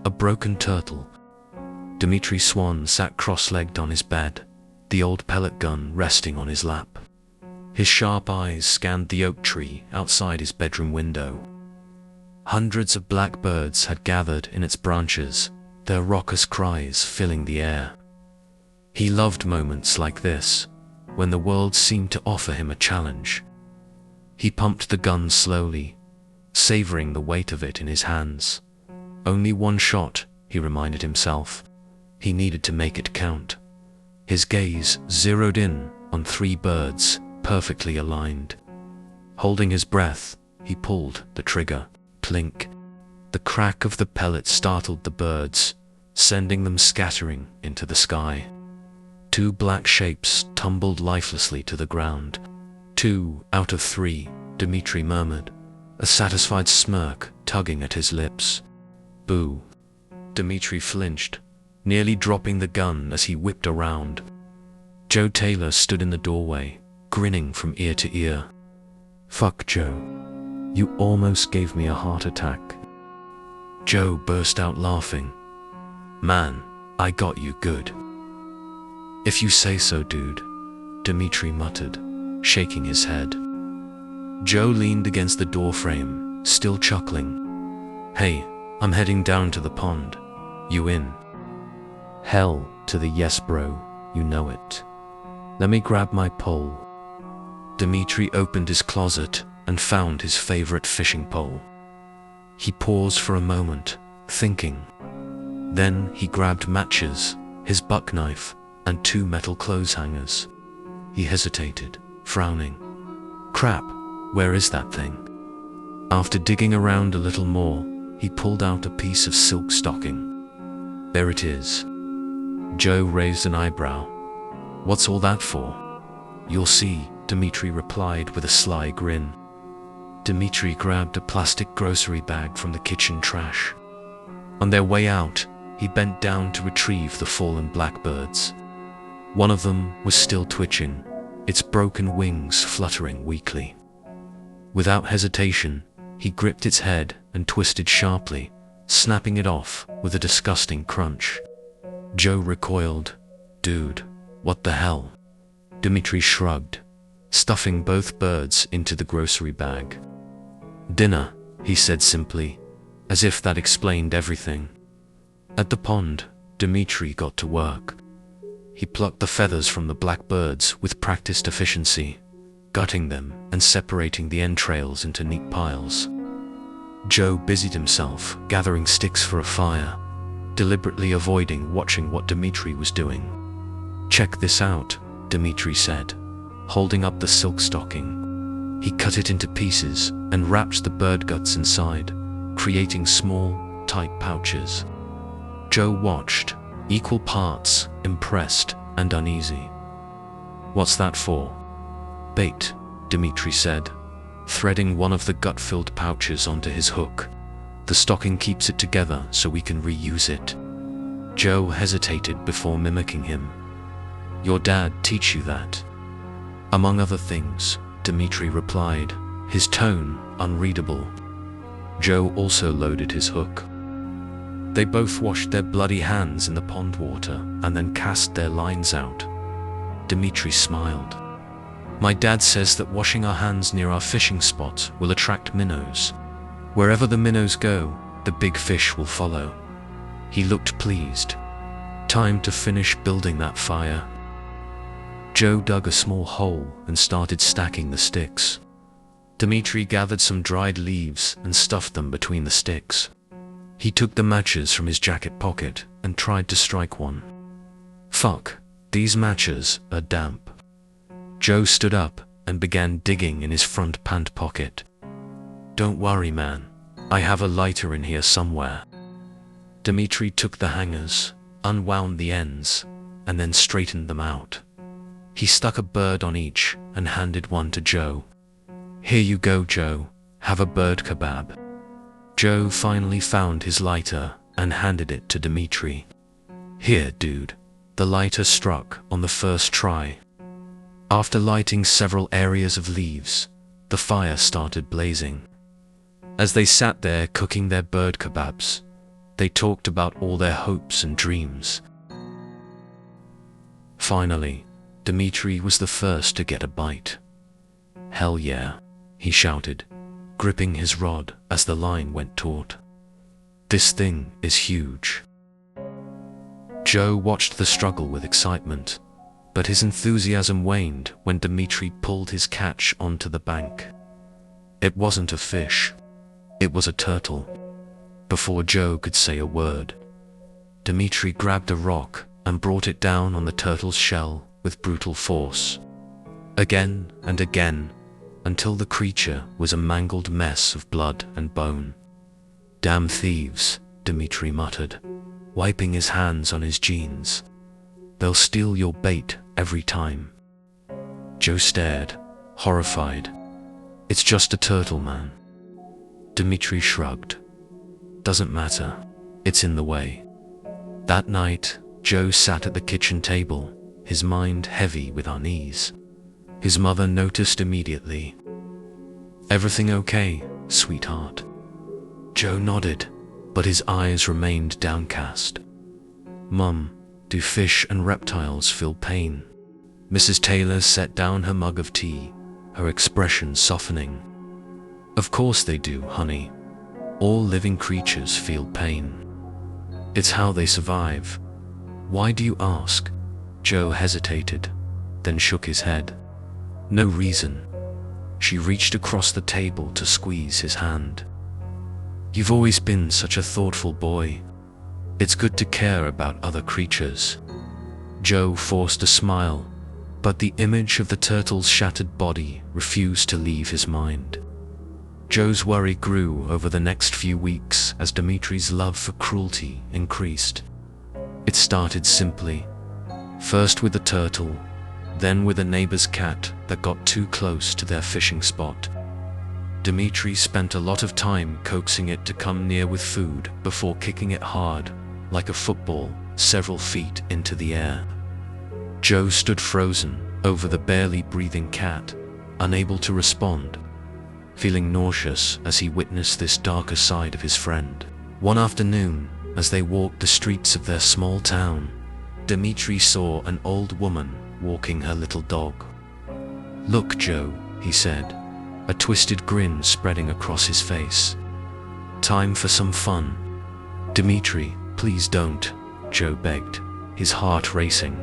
a broken turtle. Dmitri Swan sat cross-legged on his bed, the old pellet gun resting on his lap. His sharp eyes scanned the oak tree outside his bedroom window. Hundreds of blackbirds had gathered in its branches, their raucous cries filling the air. He loved moments like this, when the world seemed to offer him a challenge. He pumped the gun slowly, savoring the weight of it in his hands. Only one shot, he reminded himself. He needed to make it count. His gaze zeroed in on 3 birds, perfectly aligned. Holding his breath, he pulled the trigger. Plink. The crack of the pellet startled the birds, sending them scattering into the sky. 2 black shapes tumbled lifelessly to the ground. 2 out of 3, Dmitri murmured, a satisfied smirk tugging at his lips. Boo. Dmitri flinched, nearly dropping the gun as he whipped around. Joe Taylor stood in the doorway, grinning from ear to ear. "Fuck, Joe. You almost gave me a heart attack." Joe burst out laughing. "Man, I got you good." "If you say so, dude," Dmitri muttered, shaking his head. Joe leaned against the doorframe, still chuckling. "Hey, I'm heading down to the pond. You in?" "Hell to the yes, bro, you know it. Let me grab my pole." Dmitri opened his closet and found his favorite fishing pole. He paused for a moment, thinking. Then he grabbed matches, his buck knife, and 2 metal clothes hangers. He hesitated, frowning. Crap, where is that thing? After digging around a little more, he pulled out a piece of silk stocking. "There it is." Joe raised an eyebrow. "What's all that for?" "You'll see," Dmitri replied with a sly grin. Dmitri grabbed a plastic grocery bag from the kitchen trash. On their way out, he bent down to retrieve the fallen blackbirds. One of them was still twitching, its broken wings fluttering weakly. Without hesitation, he gripped its head and twisted sharply, snapping it off with a disgusting crunch. Joe recoiled. "Dude, what the hell?" Dmitri shrugged, stuffing both birds into the grocery bag. "Dinner," he said simply, as if that explained everything. At the pond, Dmitri got to work. He plucked the feathers from the blackbirds with practiced efficiency, gutting them and separating the entrails into neat piles. Joe busied himself gathering sticks for a fire, deliberately avoiding watching what Dmitri was doing. "Check this out," Dmitri said, holding up the silk stocking. He cut it into pieces and wrapped the bird guts inside, creating small, tight pouches. Joe watched, equal parts impressed and uneasy. "What's that for?" "Bait," Dmitri said, threading one of the gut-filled pouches onto his hook. "The stocking keeps it together so we can reuse it." Joe hesitated before mimicking him. "Your dad teach you that?" "Among other things," Dmitri replied, his tone unreadable. Joe also loaded his hook. They both washed their bloody hands in the pond water and then cast their lines out. Dmitri smiled. "My dad says that washing our hands near our fishing spot will attract minnows. Wherever the minnows go, the big fish will follow." He looked pleased. Time to finish building that fire. Joe dug a small hole and started stacking the sticks. Dmitri gathered some dried leaves and stuffed them between the sticks. He took the matches from his jacket pocket and tried to strike one. "Fuck, these matches are damp." Joe stood up and began digging in his front pant pocket. "Don't worry, man. I have a lighter in here somewhere." Dmitri took the hangers, unwound the ends, and then straightened them out. He stuck a bird on each and handed one to Joe. "Here you go, Joe. Have a bird kebab." Joe finally found his lighter and handed it to Dmitri. "Here, dude." The lighter struck on the first try. After lighting several areas of leaves, the fire started blazing. As they sat there cooking their bird kebabs, They talked about all their hopes and dreams. Finally, Dmitri was the first to get a bite. "Hell yeah," he shouted, gripping his rod as the line went taut. "This thing is huge." Joe watched the struggle with excitement, but his enthusiasm waned when Dmitri pulled his catch onto the bank. It wasn't a fish. It was a turtle. Before Joe could say a word, Dmitri grabbed a rock and brought it down on the turtle's shell with brutal force. Again and again, until the creature was a mangled mess of blood and bone. "Damn thieves," Dmitri muttered, wiping his hands on his jeans. "They'll steal your bait every time." Joe stared, horrified. "It's just a turtle, man." Dmitri shrugged. "Doesn't matter. It's in the way." That night, Joe sat at the kitchen table, his mind heavy with unease. His mother noticed immediately. "Everything okay, sweetheart?" Joe nodded, but his eyes remained downcast. "Mum, do fish and reptiles feel pain?" Mrs. Taylor set down her mug of tea, her expression softening. "Of course they do, honey. All living creatures feel pain. It's how they survive." "Why do you ask?" Joe hesitated, then shook his head. "No reason." She reached across the table to squeeze his hand. "You've always been such a thoughtful boy. It's good to care about other creatures." Joe forced a smile, but the image of the turtle's shattered body refused to leave his mind. Joe's worry grew over the next few weeks as Dmitri's love for cruelty increased. It started simply, first with the turtle, then with a neighbor's cat that got too close to their fishing spot. Dmitri spent a lot of time coaxing it to come near with food before kicking it hard, like a football, several feet into the air. Joe stood frozen over the barely breathing cat, unable to respond, feeling nauseous as he witnessed this darker side of his friend. One afternoon, as they walked the streets of their small town, Dmitri saw an old woman walking her little dog. "Look, Joe," he said, a twisted grin spreading across his face. "Time for some fun." "Dmitri, please don't," Joe begged, his heart racing.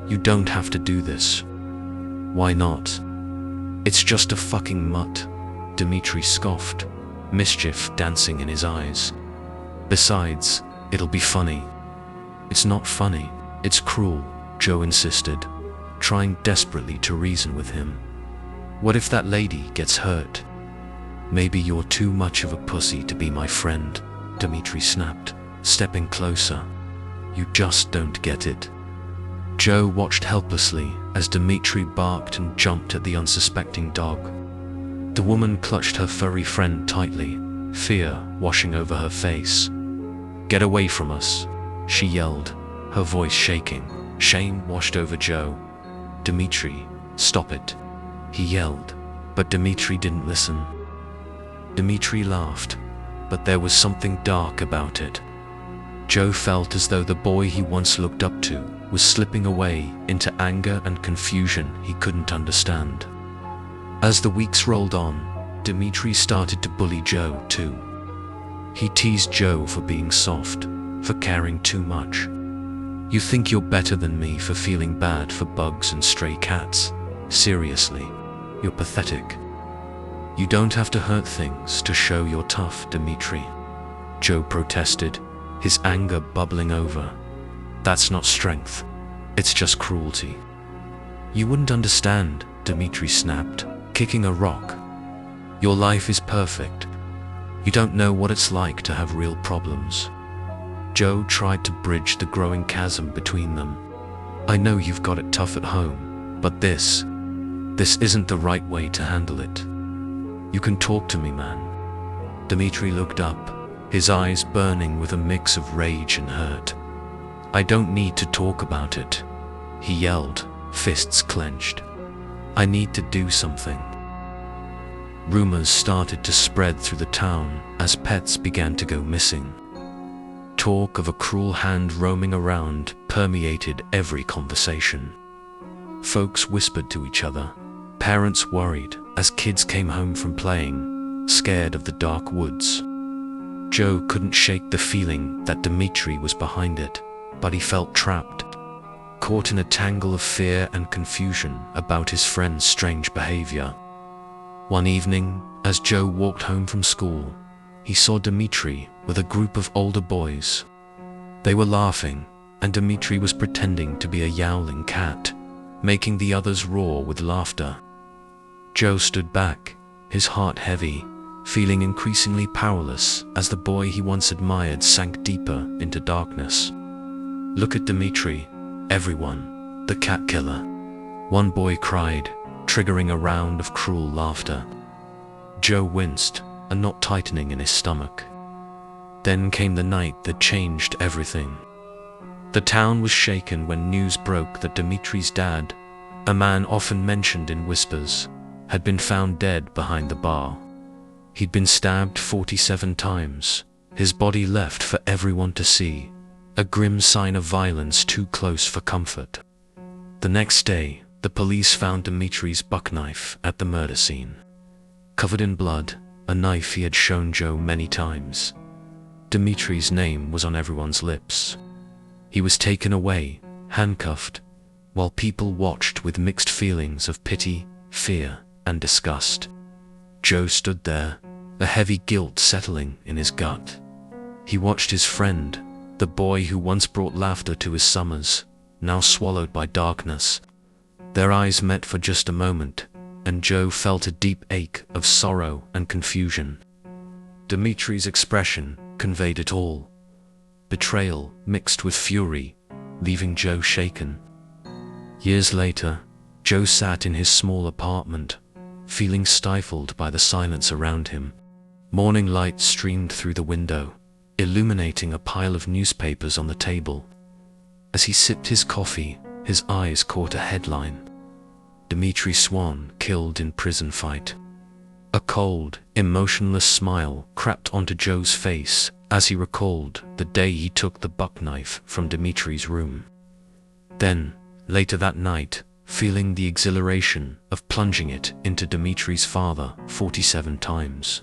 "You don't have to do this." "Why not?" "It's just a fucking mutt," Dmitri scoffed, mischief dancing in his eyes. "Besides, it'll be funny." "It's not funny, it's cruel," Joe insisted, trying desperately to reason with him. "What if that lady gets hurt?" "Maybe you're too much of a pussy to be my friend," Dmitri snapped, stepping closer. "You just don't get it." Joe watched helplessly as Dmitri barked and jumped at the unsuspecting dog. The woman clutched her furry friend tightly, fear washing over her face. "Get away from us," she yelled, her voice shaking. Shame washed over Joe. "Dmitri, stop it," he yelled, but Dmitri didn't listen. Dmitri laughed, but there was something dark about it. Joe felt as though the boy he once looked up to was slipping away into anger and confusion he couldn't understand. As the weeks rolled on, Dmitri started to bully Joe too. He teased Joe for being soft, for caring too much. "You think you're better than me for feeling bad for bugs and stray cats? Seriously, you're pathetic. You don't have to hurt things to show you're tough, Dmitri," Joe protested, his anger bubbling over. "That's not strength. It's just cruelty." "You wouldn't understand," Dmitri snapped, kicking a rock. "Your life is perfect. You don't know what it's like to have real problems." Joe tried to bridge the growing chasm between them. "I know you've got it tough at home, but this isn't the right way to handle it. You can talk to me, man." Dmitri looked up, his eyes burning with a mix of rage and hurt. "I don't need to talk about it," he yelled, fists clenched. "I need to do something." Rumors started to spread through the town as pets began to go missing. Talk of a cruel hand roaming around permeated every conversation. Folks whispered to each other. Parents worried as kids came home from playing, scared of the dark woods. Joe couldn't shake the feeling that Dmitri was behind it, but he felt trapped, caught in a tangle of fear and confusion about his friend's strange behavior. One evening, as Joe walked home from school, he saw Dmitri with a group of older boys. They were laughing, and Dmitri was pretending to be a yowling cat, making the others roar with laughter. Joe stood back, his heart heavy, feeling increasingly powerless as the boy he once admired sank deeper into darkness. "Look at Dmitri, everyone, the cat killer," one boy cried, triggering a round of cruel laughter. Joe winced, a knot tightening in his stomach. Then came the night that changed everything. The town was shaken when news broke that Dmitri's dad, a man often mentioned in whispers, had been found dead behind the bar. He'd been stabbed 47 times, his body left for everyone to see, a grim sign of violence too close for comfort. The next day, the police found Dmitri's buckknife at the murder scene. Covered in blood, a knife he had shown Joe many times. Dmitri's name was on everyone's lips. He was taken away, handcuffed, while people watched with mixed feelings of pity, fear, and disgust. Joe stood there, a heavy guilt settling in his gut. He watched his friend, the boy who once brought laughter to his summers, now swallowed by darkness. Their eyes met for just a moment, and Joe felt a deep ache of sorrow and confusion. Dmitri's expression conveyed it all. Betrayal mixed with fury, leaving Joe shaken. Years later, Joe sat in his small apartment, feeling stifled by the silence around him. Morning light streamed through the window, illuminating a pile of newspapers on the table. As he sipped his coffee, his eyes caught a headline: "Dmitri Swan killed in prison fight." A cold, emotionless smile crept onto Joe's face as he recalled the day he took the buckknife from Dmitri's room. Then, later that night, feeling the exhilaration of plunging it into Dmitri's father 47 times.